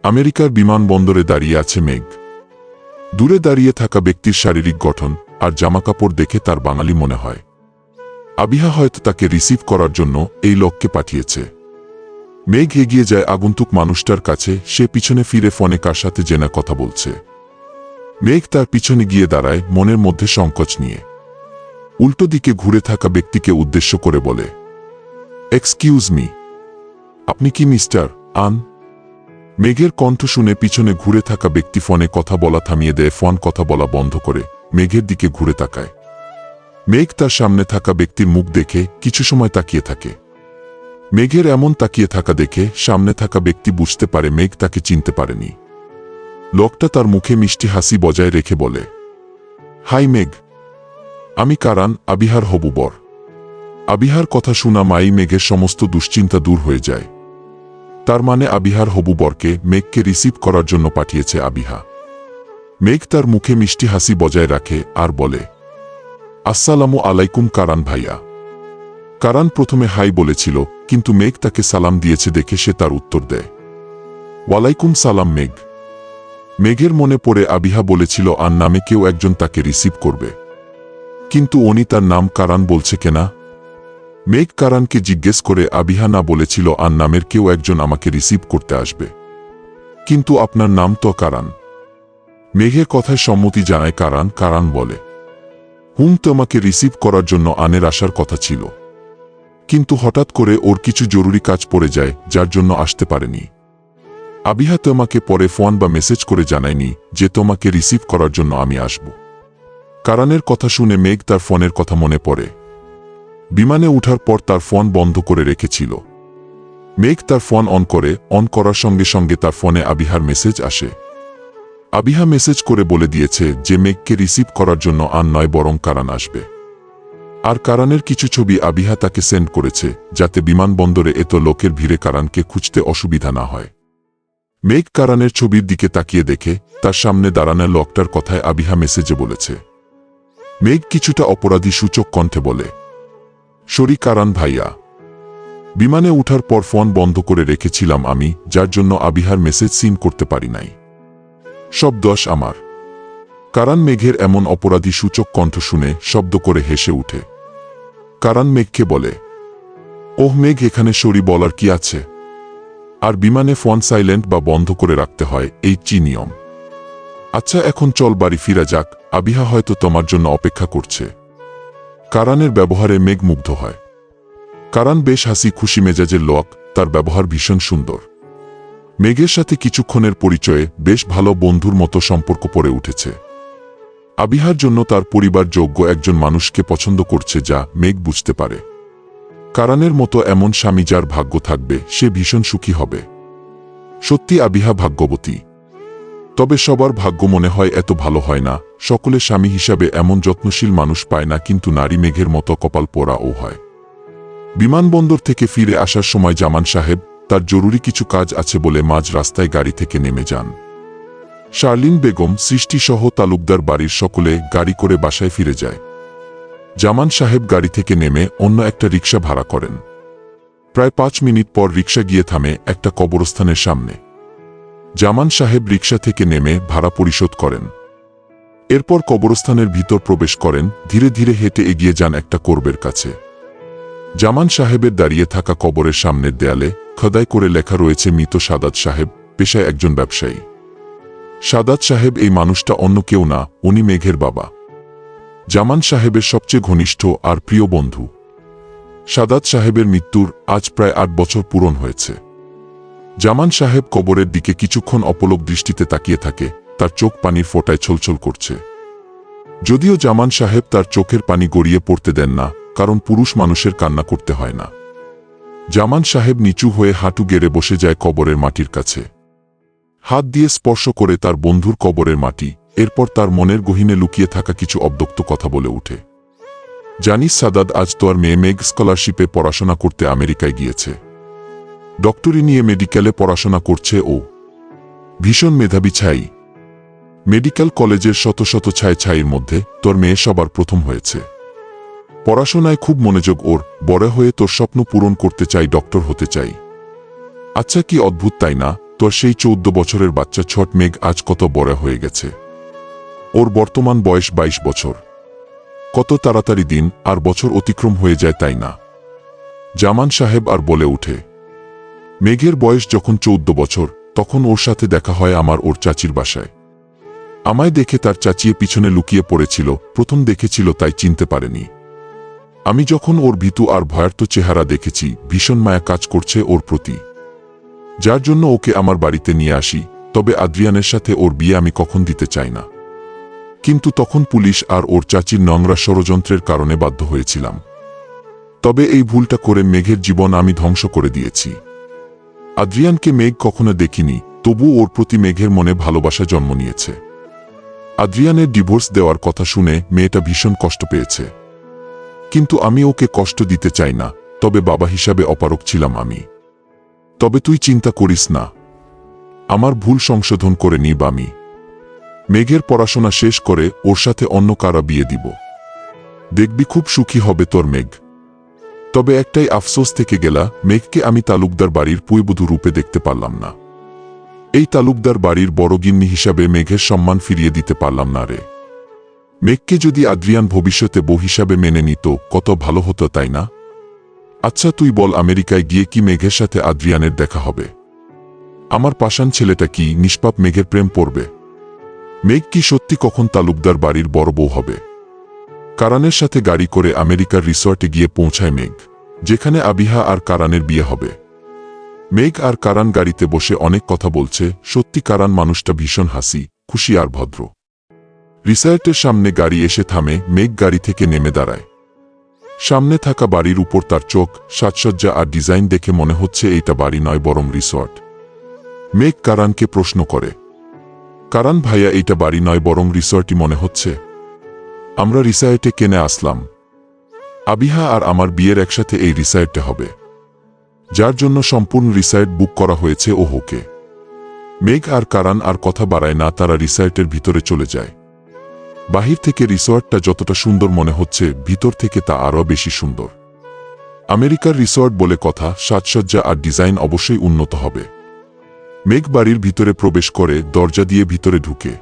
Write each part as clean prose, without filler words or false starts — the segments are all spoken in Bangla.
আমেরিকার বিমানবন্দরে দাঁড়িয়ে আছে মেঘ। দূরে দাঁড়িয়ে থাকা ব্যক্তির শারীরিক গঠন আর জামাকাপড় দেখে তার বাঙালি মনে হয়। আবিহা হয়তো তাকে রিসিভ করার জন্য এই লোককে পাঠিয়েছে। মেঘ এগিয়ে যায় আগন্তুক মানুষটার কাছে। সে পিছনে ফিরে ফোনে কার সাথে জেনা কথা বলছে। মেঘ তার পিছনে গিয়ে দাঁড়ায় মনের মধ্যে সংকোচ নিয়ে। উল্টো দিকে ঘুরে থাকা ব্যক্তিকে উদ্দেশ্য করে বলে, এক্সকিউজ মি, আপনি কি মিস্টার আন? মেঘের কণ্ঠ শুনে পিছনে ঘুরে থাকা ব্যক্তি ফোনে কথা বলা থামিয়ে দেয়। ফোন কথা বলা বন্ধ করে মেঘের দিকে ঘুরে তাকায়। মেঘ তার সামনে থাকা ব্যক্তির মুখ দেখে কিছু সময় তাকিয়ে থাকে। মেঘের এমন তাকিয়ে থাকা দেখে সামনে থাকা ব্যক্তি বুঝতে পারে মেঘ তাকে চিনতে পারেনি। লোকটা তার মুখে মিষ্টি হাসি বজায় রেখে বলে, হাই মেঘ, আমি কারান, আবিহার হবু বর। আবিহার কথা শোনা মাই মেঘের সমস্ত দুশ্চিন্তা দূর হয়ে যায়। তার মানে আবিহার হবু বরকে মেঘকে রিসিভ করার জন্য পাঠিয়েছে আবিহা। মেঘ তার মুখে মিষ্টি হাসি বজায় রাখে আর বলে, আসসালামু আলাইকুম কারান ভাইয়া। কারান প্রথমে হাই বলেছিল, কিন্তু মেঘ তাকে সালাম দিয়েছে দেখে সে তার উত্তর দেয়, ওয়ালাইকুম সালাম মেঘ। মেঘের মনে পড়ে আবিহা বলেছিল আর নামে কেউ একজন তাকে রিসিভ করবে, কিন্তু উনি তার নাম কারান বলছে কেনা। মেঘ কারানকে জিজ্ঞেস করে, আবিহা না বলেছিল আর নামের কেউ একজন আমাকে রিসিভ করতে আসবে, কিন্তু আপনার নাম তো কারান। মেঘের কথায় সম্মতি জানায় কারান। কারান বলে, তোমাকে রিসিভ করার জন্য আনের আসার কথা ছিল, কিন্তু হঠাৎ করে ওর কিছু জরুরি কাজ পড়ে যায় যার জন্য আসতে পারেনি। আবিহা তোমাকে পরে ফোন বা মেসেজ করে জানায়নি যে তোমাকে রিসিভ করার জন্য আমি আসব। কারানের কথা শুনে মেঘ তার ফোনের কথা মনে পড়ে। বিমানে উঠার পর তার ফোন বন্ধ করে রেখেছিল। মেঘ তার ফোন অন করার সঙ্গে সঙ্গে তার ফোনে আবিহার মেসেজ আসে। আবিহা মেসেজ করে বলে দিয়েছে যে মেঘকে রিসিভ করার জন্য আর নয় বরং কারান আসবে। আর কারানের কিছু ছবি আবিহা তাকে সেন্ড করেছে যাতে বিমানবন্দরে এত লোকের ভিড়ে কারানকে খুঁজতে অসুবিধা না হয়। মেঘ কারানের ছবির দিকে তাকিয়ে দেখে তার সামনে দাঁড়ানো লোকটার কথায় আবিহা মেসেজে বলেছে। মেঘ কিছুটা অপরাধী সূচক কণ্ঠে বলে, সরি কারান ভাইয়া, বিমানে উঠার পর ফোন বন্ধ করে রেখেছিলাম আমি, যার জন্য আবিহার মেসেজ সিন করতে পারি নাই। সব দোষ আমার। কারান মেঘের এমন অপরাধী সূচক কণ্ঠ শুনে শব্দ করে হেসে উঠে। কারান মেঘকে বলে, ওহ মেঘ, এখানে সরি বলার কি আছে? আর বিমানে ফোন সাইলেন্ট বা বন্ধ করে রাখতে হয়, এই নিয়ম। আচ্ছা এখন চল বাড়ি ফিরা যাক, আবিহা হয়তো তোমার জন্য অপেক্ষা করছে। কারানের ব্যবহারে মেঘ মুগ্ধ হয়। কারান বেশ হাসি খুশি মেজাজের লোক, তার ব্যবহার ভীষণ সুন্দর। মেঘের সাথে কিছুক্ষণের পরিচয়ে বেশ ভালো বন্ধুর মতো সম্পর্ক পড়ে উঠেছে। আবিহার জন্য তার পরিবার যোগ্য একজন মানুষকে পছন্দ করছে, যা মেঘ বুঝতে পারে। কারানের মতো এমন স্বামী যার ভাগ্য থাকবে, সে ভীষণ সুখী হবে। সত্যি আবিহা ভাগ্যবতী। তবে সবার ভাগ্য মনে হয় এত ভালো হয় না। সকলে স্বামী হিসাবে এমন যত্নশীল মানুষ পায় না, কিন্তু নারী মেঘের মতো কপাল পোড়াও হয়। বিমানবন্দর থেকে ফিরে আসার সময় জামান সাহেব তার জরুরি কিছু কাজ আছে বলে মাঝ রাস্তায় গাড়ি থেকে নেমে যান। শার্লিন বেগম, সৃষ্টিসহ তালুকদার বাড়ির সকলে গাড়ি করে বাসায় ফিরে যায়। জামান সাহেব গাড়ি থেকে নেমে অন্য একটা রিকশা ভাড়া করেন। প্রায় 5 মিনিট পর রিকশা গিয়ে থামে একটা কবরস্থানের সামনে। জামান সাহেব রিকশা থেকে নেমে ভাড়া পরিশোধ করেন। এরপর কবরস্থানের ভিতর প্রবেশ করেন। ধীরে ধীরে হেঁটে এগিয়ে যান একটা কবরের কাছে। জামান সাহেবের দাঁড়িয়ে থাকা কবরের সামনের দেয়ালে খোদাই করে লেখা রয়েছে মৃত সাদাত সাহেব, পেশায় একজন ব্যবসায়ী। সাদাত সাহেব এই মানুষটা অন্য কেউ না, উনি মেঘের বাবা, জামান সাহেবের সবচেয়ে ঘনিষ্ঠ আর প্রিয় বন্ধু। সাদাত সাহেবের মৃত্যুর আজ প্রায় 8 বছর পূরণ হয়েছে। জামান সাহেব কবরের দিকে কিছুক্ষণ অপলক দৃষ্টিতে তাকিয়ে থাকে, তার চোখ পানির ফোঁটায় ছলছল করছে। যদিও জামান সাহেব তার চোখের পানি গড়িয়ে পড়তে দেন না, কারণ পুরুষ মানুষের কান্না করতে হয় না। জামান সাহেব নিচু হয়ে হাঁটু গেড়ে বসে যায় কবরের মাটির কাছে। হাত দিয়ে স্পর্শ করে তার বন্ধুর কবরের মাটি। এরপর তার মনের গহীনে লুকিয়ে থাকা কিছু অব্যক্ত কথা বলে ওঠে। জানিস সাদাত, আজ তোর মেয়ে মেঘ স্কলারশিপে পড়াশোনা করতে আমেরিকায় গিয়েছে। ডক্টরি নিয়ে মেডিকেলে পড়াশোনা করছে ও। ভীষণ মেধাবী ছাই। মেডিকেল কলেজের শত শত ছাইয়ের মধ্যে তোর মেয়ে সবার প্রথম হয়েছে। পড়াশোনায় খুব মনোযোগ ওর। বড় হয়ে তোর স্বপ্ন পূরণ করতে চাই, ডক্টর হতে চাই। আচ্ছা কি অদ্ভুত তাই না? তোর সেই 14 বছরের বাচ্চা ছোট মেঘ আজ কত বড় হয়ে গেছে। ওর বর্তমান বয়স 22 বছর। কত তাড়াতাড়ি দিন আর বছর অতিক্রম হয়ে যায়, তাই না? জামান সাহেব আর বলে উঠে, মেঘের বয়স যখন 14 বছর তখন ওর সাথে দেখা হয় আমার ওর চাচির বাসায়। আমায় দেখে তার চাচিয়ে পিছনে লুকিয়ে পড়েছিল, প্রথম দেখেছিল তাই চিনতে পারেনি। আমি যখন ওর ভীতু আর ভয়ার্ত চেহারা দেখেছি, ভীষণ মায়া কাজ করছে ওর প্রতি, যার জন্য ওকে আমার বাড়িতে নিয়ে আসি। তবে আদ্রিয়ানের সাথে ওর বিয়ে আমি কখন দিতে চাই না, কিন্তু তখন পুলিশ আর ওর চাচির নোংরা ষড়যন্ত্রের কারণে বাধ্য হয়েছিলাম। তবে এই ভুলটা করে মেঘের জীবন আমি ধ্বংস করে দিয়েছি। আদ্রিয়ানকে মেঘ কখনো দেখিনি, তবু ওর প্রতি মেঘের মনে ভালোবাসা জন্ম নিয়েছে। আদ্রিয়ানের ডিভোর্স দেওয়ার কথা শুনে মেয়েটা ভীষণ কষ্ট পেয়েছে, কিন্তু আমি ওকে কষ্ট দিতে চাই না। তবে বাবা হিসাবে অপারগ ছিলাম আমি। তবে তুই চিন্তা করিস না, আমার ভুল সংশোধন করে নিব আমি। মেঘের পড়াশোনা শেষ করে ওর সাথে অন্য কারা বিয়ে দিব, দেখবি খুব সুখী হবে তোর মেঘ। তবে একটাই আফসোস থেকে গেলা, মেঘকে আমি তালুকদার বাড়ির পুয়বধূ রূপে দেখতে পারলাম না। এই তালুকদার বাড়ির বড়গিন্নি হিসাবে মেঘের সম্মান ফিরিয়ে দিতে পারলাম না রে। মেঘকে যদি আদ্রিয়ান ভবিষ্যতে বউ হিসাবে মেনে নিত কত ভালো হতো, তাই না? আচ্ছা তুই বল, আমেরিকায় গিয়ে কি মেঘের সাথে আদ্রিয়ানের দেখা হবে? আমার পাষাণ ছেলেটা কি নিষ্পাপ মেঘের প্রেম পড়বে? মেঘ কি সত্যি কখন তালুকদার বাড়ির বড় বউ হবে? কারানের সাথে গাড়ি করে আমেরিকার রিসর্টে গিয়ে পৌঁছায় মেঘ, যেখানে আবিহা আর কারানের বিয়ে হবে। মেঘ আর কারান গাড়িতে বসে অনেক কথা বলছে। সত্যি কারান মানুষটা ভীষণ হাসি খুশি আর ভদ্র। রিসর্টের সামনে গাড়ি এসে থামে, মেঘ গাড়ি থেকে নেমে দাঁড়ায়। সামনে থাকা বাড়ির উপর তার চোখ, সাজসজ্জা আর ডিজাইন দেখে মনে হচ্ছে এইটা বাড়ি নয় বরং রিসর্ট। মেঘ কারানকে প্রশ্ন করে, কারান ভাইয়া এইটা বাড়ি নয় বরং রিসর্টই মনে হচ্ছে। আমরা রিসর্টে কেনে আসলাম, আবিহা আর আমার বিয়ের একসাথে এই রিসর্টে হবে, যার জন্য সম্পূর্ণ রিসর্ট বুক করা হয়েছে ও হোকে। মেঘ আর কারান আর কথা বাড়ায় না, তারা রিসর্টের ভিতরে চলে যায়। বাহির থেকে রিসর্টটা যতটা সুন্দর মনে হচ্ছে, ভিতর থেকে তা আরও বেশি সুন্দর। আমেরিকার রিসর্ট বলে কথা, সাজসজ্জা আর ডিজাইন অবশ্যই উন্নত হবে। মেঘ বাড়ির ভিতরে প্রবেশ করে, দরজা দিয়ে ভিতরে ঢুকে।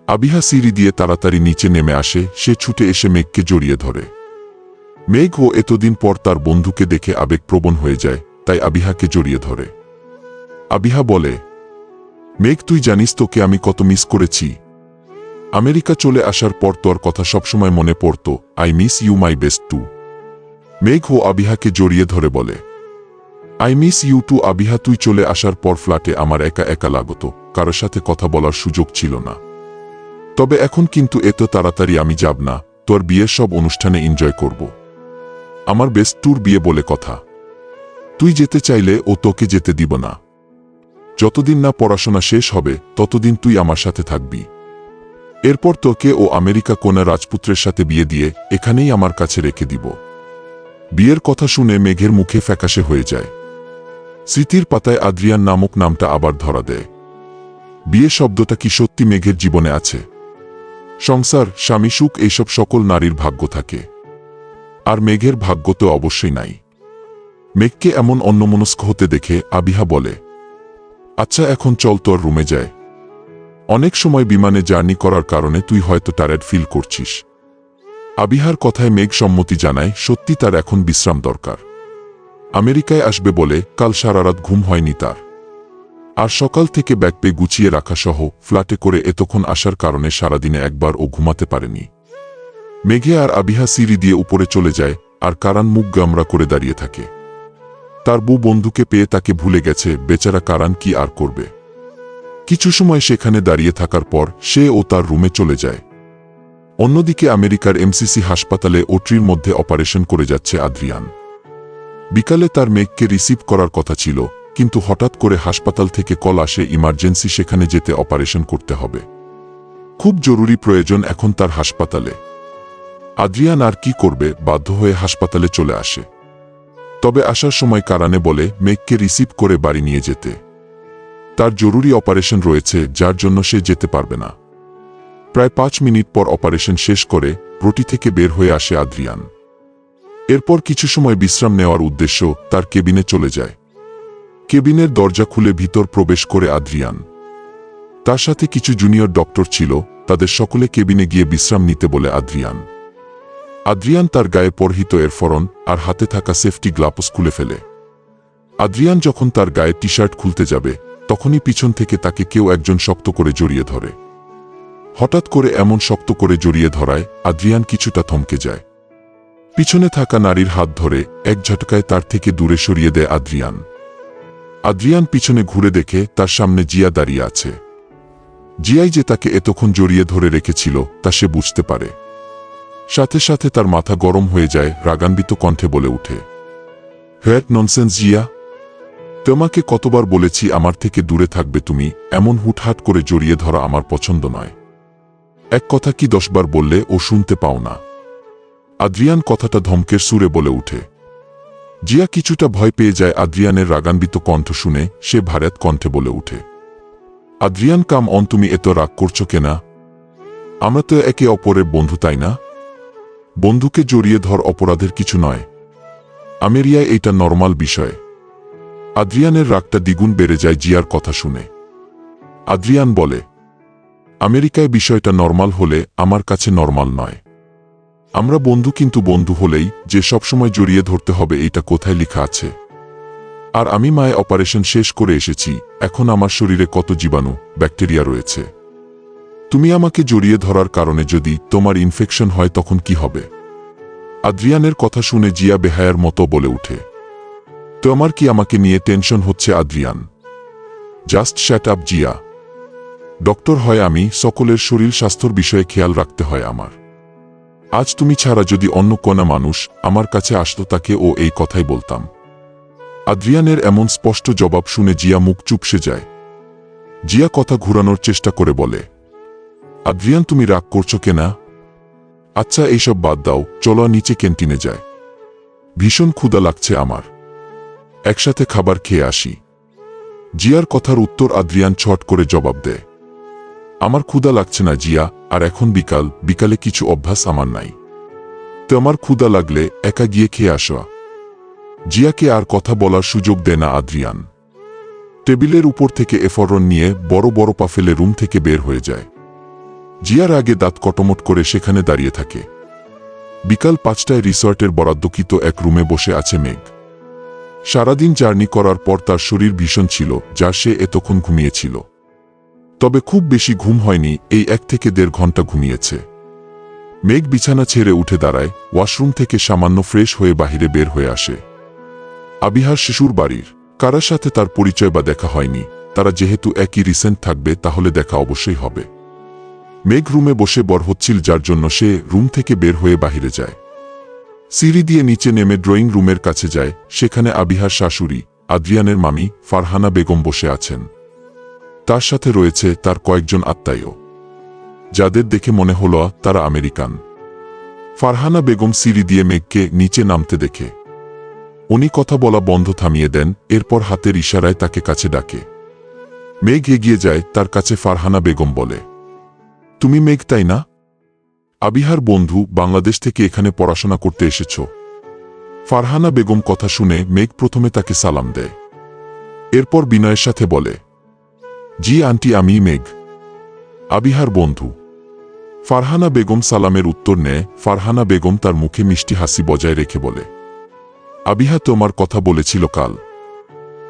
আবিহা সিঁড়ি দিয়ে তাড়াতাড়ি নিচে নেমে আসে, সে ছুটে এসে মেঘকে জড়িয়ে ধরে। মেঘ ও এতদিন পর তার বন্ধুকে দেখে আবেগপ্রবণ হয়ে যায়, তাই আবিহাকে জড়িয়ে ধরে। আবিহা বলে, মেঘ তুই জানিস তোকে আমি কত মিস করেছি। আমেরিকা চলে আসার পর তোর কথা সবসময় মনে পড়ত। I miss you my best too. Megh ও আবিহাকে জড়িয়ে ধরে বলে, I miss you too Abiha. তুই চলে আসার পর ফ্ল্যাটে আমার একা একা লাগতো, কারোর সাথে কথা বলার সুযোগ ছিল না। তবে এখন কিন্তু এত তাড়াতাড়ি আমি যাব না, তোর বিয়ের সব অনুষ্ঠানে এনজয় করব। আমার বেস্ট টুর বিয়ে বলে কথা, তুই যেতে চাইলে ও তোকে যেতে দিব না। যতদিন না পড়াশোনা শেষ হবে ততদিন তুই আমার সাথে থাকবি। এরপর তোকে ও আমেরিকা কোনা রাজপুত্রের সাথে বিয়ে দিয়ে এখানেই আমার কাছে রেখে দিব। বিয়ের কথা শুনে মেঘের মুখে ফ্যাকাশে হয়ে যায়। স্মৃতির পাতায় আদ্রিয়ান নামক নামটা আবার ধরা দেয়। বিয়ে শব্দটা কি সত্যি মেঘের জীবনে আছে? সংসার, স্বামী সুখ, এইসব সকল নারীর ভাগ্য থাকে, আর মেঘের ভাগ্য তো অবশ্যই নাই। মেঘকে এমন অন্যমনস্ক হতে দেখে আবিহা বলে, আচ্ছা এখন চল তোর রুমে যায়। অনেক সময় বিমানে জার্নি করার কারণে তুই হয়তো টায়ার্ড ফিল করছিস। আবিহার কথায় মেঘ সম্মতি জানায়, সত্যি তার এখন বিশ্রাম দরকার। আমেরিকায় আসবে বলে কাল সারারাত ঘুম হয়নি তার, আর সকাল থেকে ব্যাগ গুছিয়ে রাখা সহ ফ্ল্যাটে করে এতক্ষণ আসার কারণে সারাদিনে একবার ও ঘুমাতে পারেনি। মেঘে আর আবিহা সিঁড়ি দিয়ে উপরে চলে যায়, আর কারান মুখ গামড়া করে দাঁড়িয়ে থাকে। তার বউ বন্ধুকে পেয়ে তাকে ভুলে গেছে, বেচারা কারান কি আর করবে। কিছু সময় সেখানে দাঁড়িয়ে থাকার পর সে ও তার রুমে চলে যায়। অন্যদিকে আমেরিকার এমসিসি হাসপাতালে ওটির মধ্যে অপারেশন করে যাচ্ছে আদ্রিয়ান। বিকালে তার মেঘকে রিসিভ করার কথা ছিল, কিন্তু হঠাৎ করে হাসপাতাল থেকে কল আসে ইমার্জেন্সি সেখানে যেতে অপারেশন করতে হবে। খুব জরুরি প্রয়োজন এখন তার হাসপাতালে। আদ্রিয়ান আর কি করবে, বাধ্য হয়ে হাসপাতালে চলে আসে। তবে আসার সময় কারানে বলে মেঘকে রিসিভ করে বাড়ি নিয়ে যেতে। তার জরুরি অপারেশন রয়েছে, যার জন্য সে যেতে পারবে না। প্রায় 5 মিনিট পর অপারেশন শেষ করে প্রোটি থেকে বের হয়ে আসে আদ্রিয়ান। এরপর কিছু সময় বিশ্রাম নেওয়ার উদ্দেশ্য তার কেবিনে চলে যায়। কেবিনের দরজা খুলে ভিতর প্রবেশ করে আদ্রিয়ান। তার সাথে কিছু জুনিয়র ডক্টর ছিল, তাদের সকলে কেবিনে গিয়ে বিশ্রাম নিতে বলে আদ্রিয়ান তার গায়ে পরিহিত এরফরন আর হাতে থাকা সেফটি গ্লাভস খুলে ফেলে। আদ্রিয়ান যখন তার গায়ে টি শার্ট খুলতে যাবে, তখনই পিছন থেকে তাকে কেউ একজন শক্ত করে জড়িয়ে ধরে। হঠাৎ করে এমন শক্ত করে জড়িয়ে ধরায় আদ্রিয়ান কিছুটা থমকে যায়। পিছনে থাকা নারীর হাত ধরে এক ঝটকায় তার থেকে দূরে সরিয়ে দেয় আদ্রিয়ান পিছনে ঘুরে দেখে তার সামনে জিয়া দাঁড়িয়ে আছে। জিয়াই যে তাকে এতক্ষণ জড়িয়ে ধরে রেখেছিল তা সে বুঝতে পারে। সাথে সাথে তার মাথা গরম হয়ে যায়, রাগান্বিত কণ্ঠে বলে উঠে, হোয়াট ননসেন্স জিয়া, তোমাকে কতবার বলেছি আমার থেকে দূরে থাকবে তুমি, এমন হুটহাট করে জড়িয়ে ধরা আমার পছন্দ নয়। এক কথা কি 10 বার বললে ও শুনতে পাও না? আদ্রিয়ান কথাটা ধমকের সুরে বলে উঠে। জিয়া কিছুটা ভয় পেয়ে যায় আদ্রিয়ানের রাগান্বিত কণ্ঠ শুনে, সে ভারাত কণ্ঠে বলে উঠে, আদ্রিয়ান কাম অন, তুমি এত রাগ করছো কেনা? আমরা তো একে অপরের বন্ধু, তাই না? বন্ধুকে জড়িয়ে ধর অপরাধের কিছু নয়। আমেরিয়ায় এটা নরমাল বিষয়। আদ্রিয়ানের রাগটা দ্বিগুণ বেড়ে যায় জিয়ার কথা শুনে। আদ্রিয়ান বলে, আমেরিকায় বিষয়টা নরমাল হলে আমার কাছে নরমাল নয়। আমরা বন্ধু, কিন্তু বন্ধু হলেই যে সবসময় জড়িয়ে ধরতে হবে এইটা কোথায় লেখা আছে? আর আমি মায়ে অপারেশন শেষ করে এসেছি, এখন আমার শরীরে কত জীবাণু ব্যাকটেরিয়া রয়েছে। তুমি আমাকে জড়িয়ে ধরার কারণে যদি তোমার ইনফেকশন হয় তখন কি হবে? আদ্রিয়ানের কথা শুনে জিয়া বেহায়ার মতো বলে উঠে, তো আমার কি আমাকে নিয়ে টেনশন হচ্ছে Adrian? Just shut up Zia. Doctor হয় আমি, সকলের শরীর স্বাস্থ্যর বিষয়ে খেয়াল রাখতে হয় আমার। আজ তুমি ছাড়া যদি অন্য কোনো মানুষ আমার কাছে আসতো তাকে ও এই কথাই বলতাম। আদ্রিয়ানের এমন স্পষ্ট জবাব শুনে জিয়া মুখ চুপসে যায়। জিয়া কথা ঘুরানোর চেষ্টা করে বলে, আদ্রিয়ান তুমি রাগ করছো কেনা? আচ্ছা এইসব বাদ দাও, চলো নিচে ক্যান্টিনে যায়। ভীষণ ক্ষুধা লাগছে আমার, একসাথে খাবার খেয়ে আসি। জিয়ার কথার উত্তর আদ্রিয়ান ছট করে জবাব দেয়, আমার ক্ষুধা লাগছে না জিয়া, আর এখন বিকালে কিছু অভ্যাস আমার নাই। তো আমার ক্ষুধা লাগলে একা গিয়ে খেয়ে আসা। জিয়াকে আর কথা বলার সুযোগ দেয় না আদ্রিয়ান। টেবিলের উপর থেকে এফরন নিয়ে বড় বড় পা ফেলে রুম থেকে বের হয়ে যায়। জিয়ার আগে দাঁত কটমট করে সেখানে দাঁড়িয়ে থাকে। বিকাল 5টায় রিসর্টের বরাদ্দকৃত এক রুমে বসে আছে মেঘ। সারাদিন জার্নি করার পর তার শরীর ভীষণ ছিল, যা সে এতক্ষণ ঘুমিয়েছিল। তবে খুব বেশি ঘুম হয়নি, এই 1 থেকে 1.5 ঘন্টা ঘুমিয়েছে। মেঘ বিছানা ছেড়ে উঠে দাঁড়ায়, ওয়াশরুম থেকে সামান্য ফ্রেশ হয়ে বাহিরে বের হয়ে আসে। আবিহার শিশুর বাড়ির কারার সাথে তার পরিচয় বা দেখা হয়নি, তারা যেহেতু একই রিসেন্ট থাকবে তাহলে দেখা অবশ্যই হবে। মেঘ রুমে বসে বর হচ্ছিল, যার জন্য সে রুম থেকে বের হয়ে বাহিরে যায়। সিঁড়ি দিয়ে নিচে নেমে ড্রয়িং রুমের কাছে যায়, সেখানে আবিহার শাশুড়ি আদ্রিয়ানের মামি ফারহানা বেগম বসে আছেন। তার সাথে রয়েছে তার কয়েকজন আত্মীয়, যাদের দেখে মনে হলো তারা আমেরিকান। ফারহানা বেগম সিঁড়ি দিয়ে মেঘকে নিচে নামতে দেখে উনি কথা বলা বন্ধ থামিয়ে দেন, এরপর হাতের ইশারায় তাকে কাছে ডাকে। মেঘ এগিয়ে যায় তার কাছে। ফারহানা বেগম বলে, তুমি মেঘ তাই না? আবিহার বন্ধু, বাংলাদেশ থেকে এখানে পড়াশোনা করতে এসেছ? ফারহানা বেগম কথা শুনে মেঘ প্রথমে তাকে সালাম দেয়, এরপর বিনয়ের সাথে বলে, জি আন্টি, আমি মেঘ, আবিহার বন্ধু। ফারহানা বেগম সালামের উত্তর নেয়। ফারহানা বেগম তার মুখে মিষ্টি হাসি বজায় রেখে বলে, আবিহা তোমার কথা বলেছিল কাল।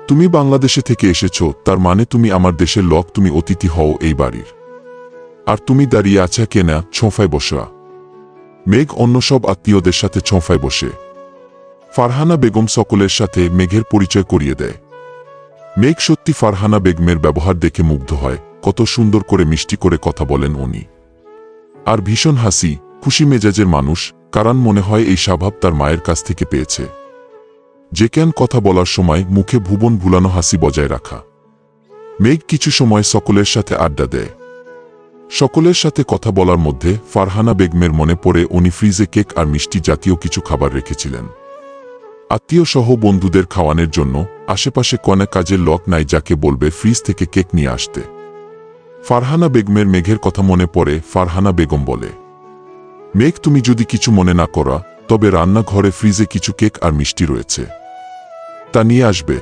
তুমি বাংলাদেশে থেকে এসেছ, তার মানে তুমি আমার দেশের লোক, তুমি অতিথি হও এই বাড়ির। আর তুমি দাঁড়িয়ে আছো কেনা ছোঁফায় বসা? মেঘ অন্য সব আত্মীয়দের সাথে ছোঁফায় বসে। ফারহানা বেগম সকলের সাথে মেঘের পরিচয় করিয়ে দেয়। মেঘ সত্যি ফারহানা বেগমের ব্যবহার দেখে মুগ্ধ হয়, কত সুন্দর করে মিষ্টি করে কথা বলেন উনি। আর ভীষণ হাসি খুশি মেজাজের মানুষ, কারণ মনে হয় এই স্বভাব তার মায়ের কাছ থেকে পেয়েছে। যে কেন কথা বলার সময় মুখে ভুবন ভুলানো হাসি বজায় রাখা। মেঘ কিছু সময় সকলের সাথে আড্ডা দেয়। সকলের সাথে কথা বলার মধ্যে ফারহানা বেগমের মনে পড়ে উনি ফ্রিজে কেক আর মিষ্টি জাতীয় কিছু খাবার রেখেছিলেন। আত্মীয় সহ বন্ধুদের খাওয়ানোর জন্য। আশেপাশে কোনো কাজের লোক নাই যাকে বলবে ফ্রিজ থেকে কেক নিয়ে আসতে। ফারহানা বেগমের মেঘের কথা মনে পড়ে। ফারহানা বেগম বলে, মেঘ তুমি যদি কিছু মনে না করা, তবে রান্নাঘরে ফ্রিজে কিছু কেক আর মিষ্টি রয়েছে, তা নিয়ে আসবে।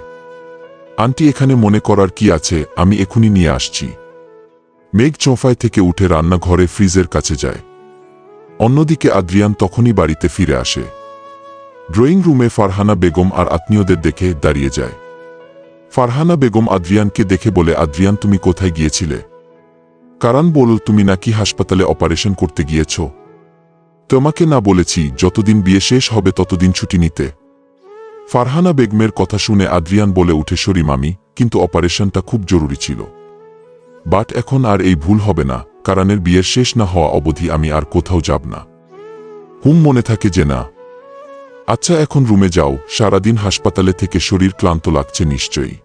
আন্টি এখানে মনে করার কি আছে, আমি এখনই নিয়ে আসছি। মেঘ চোফায় থেকে উঠে রান্নাঘরে ফ্রিজের কাছে যায়। অন্যদিকে আদ্রিয়ান তখনই বাড়িতে ফিরে আসে। ড্রয়িং রুমে ফারহানা বেগম আর আত্মীয়দের দেখে দাঁড়িয়ে যায়। ফারহানা বেগম আদ্রিয়ানকে দেখে বলে, আদ্রিয়ান তুমি কোথায় গিয়েছিলে? কারণ বলল তুমি নাকি হাসপাতালে অপারেশন করতে গিয়েছ। তোমাকে না বলেছি যতদিন বিয়ে শেষ হবে ততদিন ছুটি নিতে? ফারহানা বেগমের কথা শুনে আদ্রিয়ান বলে উঠে, সরি মামি, কিন্তু অপারেশনটা খুব জরুরি ছিল। বাট এখন আর এই ভুল হবে না, কারণের বিয়ের শেষ না হওয়া অবধি আমি আর কোথাও যাব না। মনে থাকে যে না? আচ্ছা এখন রুমে যাও, সারাদিন হাসপাতালে থেকে শরীর ক্লান্ত লাগছে নিশ্চয়ই।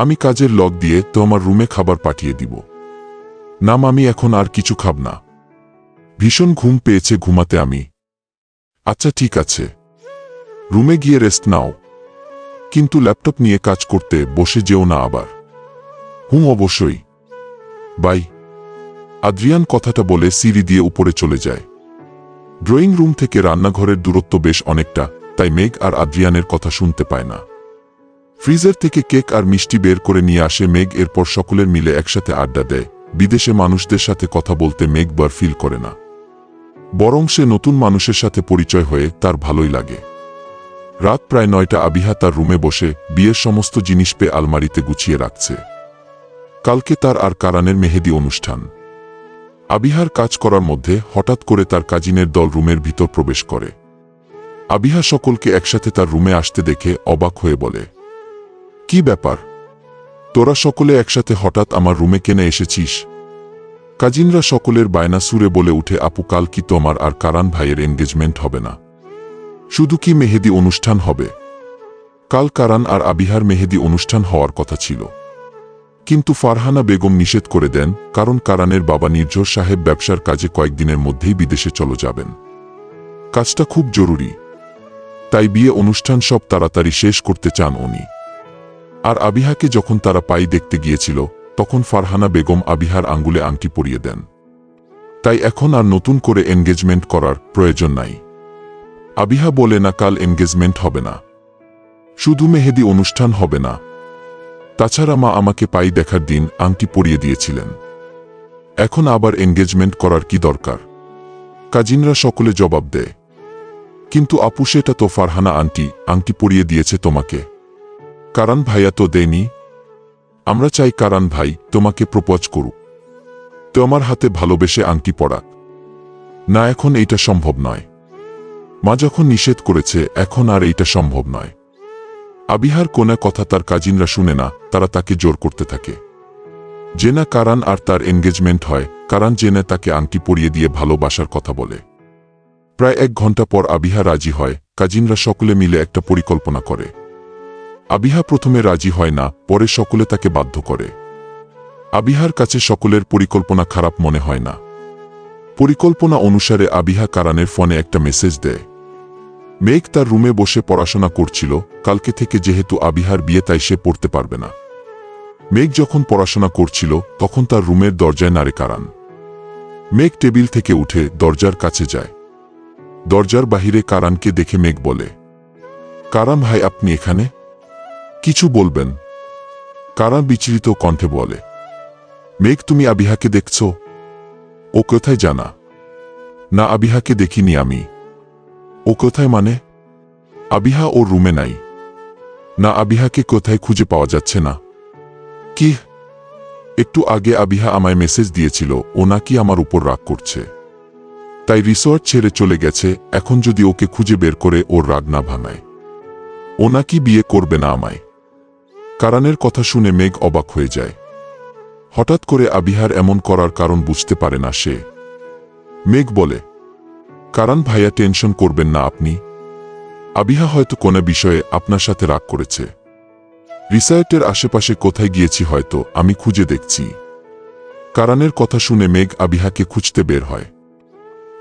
আমি কাজের লগ দিয়ে তোমার রুমে খাবার পাঠিয়ে দিব। না মামি, এখন আর কিছু খাব না, ভীষণ ঘুম পেয়েছে, ঘুমাতে আমি। আচ্ছা ঠিক আছে, রুমে গিয়ে রেস্ট নাও, কিন্তু ল্যাপটপ নিয়ে কাজ করতে বসে যেও না আবার। অবশ্যই, বাই। আদ্রিয়ান কথাটা বলে সিঁড়ি দিয়ে উপরে চলে যায়। ড্রয়িং রুম থেকে রান্নাঘরের দূরত্ব বেশ অনেকটা, তাই মেঘ আর আদ্রিয়ানের কথা শুনতে পায় না। ফ্রিজার থেকে কেক আর মিষ্টি বের করে নিয়ে আসে মেঘ, এরপর সকলের মিলে একসাথে আড্ডা দেয়। বিদেশে মানুষদের সাথে কথা বলতে মেঘ বার ফিল করে না, বরং সে নতুন মানুষের সাথে পরিচয় হয়ে তার ভালোই লাগে। রাত প্রায় 9টা। আবিহা তার রুমে বসে বিয়ের সমস্ত জিনিস পেয়ে আলমারিতে গুছিয়ে রাখছে। কালকে তার আর কারানের মেহেদি অনুষ্ঠান। আবিহার কাজ করার মধ্যে হঠাৎ করে তার কাজিনের দল রুমের ভিতর প্রবেশ করে। আবিহা সকলকে একসাথে তার রুমে আসতে দেখে অবাক হয়ে বলে, কি ব্যাপার, তোরা সকলে একসাথে হঠাৎ আমার রুমে কেন এসেছিস? কাজিনরা সকলের বায়না সুরে বলে উঠে, আপু কাল কি তোমার আর কারান ভাইয়ের এনগেজমেন্ট হবে না? শুধু কি মেহেদি অনুষ্ঠান হবে? কাল কারান আর আবিহার মেহেদি অনুষ্ঠান হওয়ার কথা ছিল, কিন্তু ফারহানা বেগম নিষেধ করে দেন, কারণ কারানের বাবা নির্ঝর সাহেব ব্যবসার কাজে কয়েকদিনের মধ্যেই বিদেশে চলে যাবেন। কাজটা খুব জরুরি, তাই বিয়ে অনুষ্ঠান সব তাড়াতাড়ি শেষ করতে চান উনি। আর আবিহাকে যখন তারা পাই দেখতে গিয়েছিল, তখন ফারহানা বেগম আবিহার আঙ্গুলে আংটি পরিয়ে দেন। তাই এখন আর নতুন করে এনগেজমেন্ট করার প্রয়োজন নাই। আবিহা বলে, না, কাল এনগেজমেন্ট হবে না, শুধু মেহেদি অনুষ্ঠান হবে না। তাছাড়া মা আমাকে পাই দেখার দিন আংটি পরিয়ে দিয়েছিলেন, এখন আবার এনগেজমেন্ট করার কি দরকার? কাজিনরা সকলে জবাব দেয়, কিন্তু আপু সেটা তো ফারহানা আন্টি আংটি পরিয়ে দিয়েছে তোমাকে, কারান ভাইয়া তো দেয়নি। আমরা চাই কারান ভাই তোমাকে প্রপোজ করুক, তোমার হাতে ভালোবেসে আংটি পরাক। না, এখন এইটা সম্ভব নয়। মা যখন নিষেধ করেছে, এখন আর এইটা সম্ভব নয়। আবিহার কোনা কথা তার কাজিনরা শুনে না, তারা তাকে জোর করতে থাকে যে না, কারান আর তার এনগেজমেন্ট হয়। কারান জেনে তাকে আংটি পরিয়ে দিয়ে ভালোবাসার কথা বলে। প্রায় 1 ঘন্টা পর আবিহা রাজি হয়। কাজিনরা সকলে মিলে একটা পরিকল্পনা করে। আবিহা প্রথমে রাজি হয় না, পরে সকলে তাকে বাধ্য করে। আবিহার কাছে সকলের পরিকল্পনা খারাপ মনে হয় না। পরিকল্পনা অনুসারে আবিহা কারানের ফোনে একটা মেসেজ দেয়। মেঘ তার রুমে বসে পড়াশোনা করছিল, কালকে থেকে যেহেতু আবিহার বিয়ে তাই সে পড়তে পারবে না। মেঘ যখন পড়াশোনা করছিল তখন তার রুমের দরজায় নাড়ে কারান। মেঘ টেবিল থেকে উঠে দরজার কাছে যায়। দরজার বাহিরে কারানকে দেখে মেঘ বলে, কারান ভাই আপনি এখানে? কিছু বলবেন? কারান বিচলিত কণ্ঠে বলে, মেঘ তুমি আবিহাকে দেখছ? ও কোথায় জানা? না, আবিহাকে দেখিনি আমি। ও কোথায় মানে? আবিহা ওর রুমে নাই। না, আবিহাকে কোথায় খুঁজে পাওয়া যাচ্ছে না। কি? একটু আগে আবিহা আমায় মেসেজ দিয়েছিল ও নাকি আমার উপর রাগ করছে, তাই রিসর্ট ছেড়ে চলে গেছে। এখন যদি ওকে খুঁজে বের করে ওর রাগ না ভাঙায়, ও নাকি বিয়ে করবে না আমায়। কারানের কথা শুনে মেঘ অবাক হয়ে যায়। হঠাৎ করে আবিহার এমন করার কারণ বুঝতে পারে না সে। মেঘ বলে, কারান ভাইয়া টেনশন করবেন না আপনি। আবিহা হয়তো কোনো বিষয়ে আপনার সাথে রাগ করেছে। রিসর্টের আশেপাশে কোথায় গিয়েছি হয়তো, আমি খুঁজে দেখছি। কারানের কথা শুনে মেঘ আবিহাকে খুঁজতে বের হয়।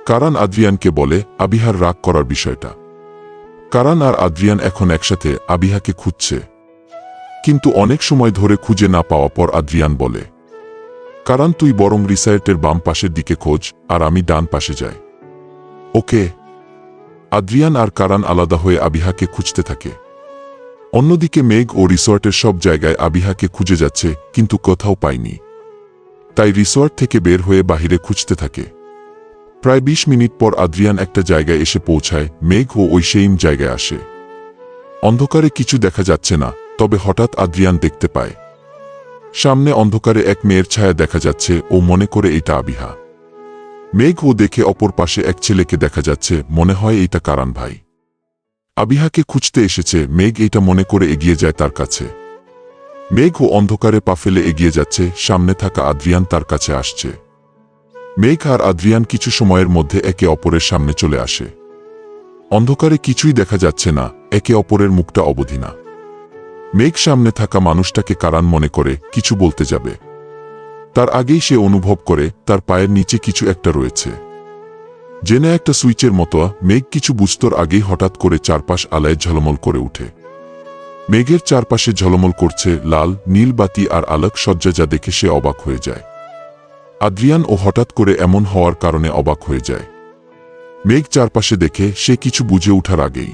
কারান আদ্রিয়ানকে বলে আবিহার রাগ করার বিষয়টা। কারান আর আদ্রিয়ান এখন একসাথে আবিহাকে খুঁজছে, কিন্তু অনেক সময় ধরে খুঁজে না পাওয়া পর আদ্রিয়ান বলে, কারান তুই বরং রিসর্টের বাম পাশের দিকে খোঁজ আর আমি ডান পাশে যাই। ওকে। আদ্রিয়ান আর কারান আলাদা হয়ে আবিহাকে খুঁজতে থাকে। অন্যদিকে মেঘ ও রিসর্টের সব জায়গায় আবিহাকে খুঁজে যাচ্ছে, কিন্তু কোথাও পায়নি। তাই রিসর্ট থেকে বের হয়ে বাহিরে খুঁজতে থাকে। প্রায় ২০ মিনিট পর আদ্রিয়ান একটা জায়গায় এসে পৌঁছায়। মেঘ ও ওই সেইম জায়গায় আসে। অন্ধকারে কিছু দেখা যাচ্ছে না, তবে হঠাৎ আদ্রিয়ান দেখতে পায় সামনে অন্ধকারে এক মেয়ের ছায়া দেখা যাচ্ছে। ও মনে করে এটা আবিহা। মেঘ ও দেখে অপর পাশে এক ছেলেকে দেখা যাচ্ছে, মনে হয় এইটা কারান ভাই। আবিহাকে খুঁজতে এসেছে। মেঘ এটা মনে করে এগিয়ে যায় তার কাছে। মেঘ ও অন্ধকারে পা ফেলে এগিয়ে যাচ্ছে, সামনে থাকা আদ্রিয়ান তার কাছে আসছে। মেঘ আর আদ্রিয়ান কিছু সময়ের মধ্যে একে অপরের সামনে চলে আসে। অন্ধকারে কিছুই দেখা যাচ্ছে না, একে অপরের মুখটা অবধি না। মেঘ সামনে থাকা মানুষটাকে কারান মনে করে কিছু বলতে যাবে, তার আগেই সে অনুভব করে তার পায়ের নিচে কিছু একটা রয়েছে। জেনে একটা সুইচের মতো মেঘ কিছু বুঝতোর আগেই হঠাৎ করে চারপাশ আলায় ঝলমল করে উঠে। মেঘের চারপাশে ঝলমল করছে লাল নীল বাতি আর আলোক সজ্জা, যা দেখে সে অবাক হয়ে যায়। আদ্রিয়ান ও হঠাৎ করে এমন হওয়ার কারণে অবাক হয়ে যায়। মেঘ চারপাশে দেখে সে কিছু বুঝে ওঠার আগেই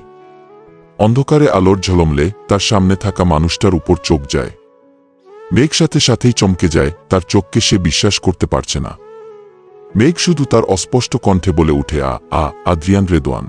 অন্ধকারে আলোর ঝলমলে তার সামনে থাকা মানুষটার উপর চোখ যায়। মেঘ সাথে সাথেই চমকে যায়, তার চোখকে সে বিশ্বাস করতে পারছে না। মেঘ শুধু তার অস্পষ্ট কণ্ঠে বলে উঠে, আদ্রিয়ান রেদওয়ান।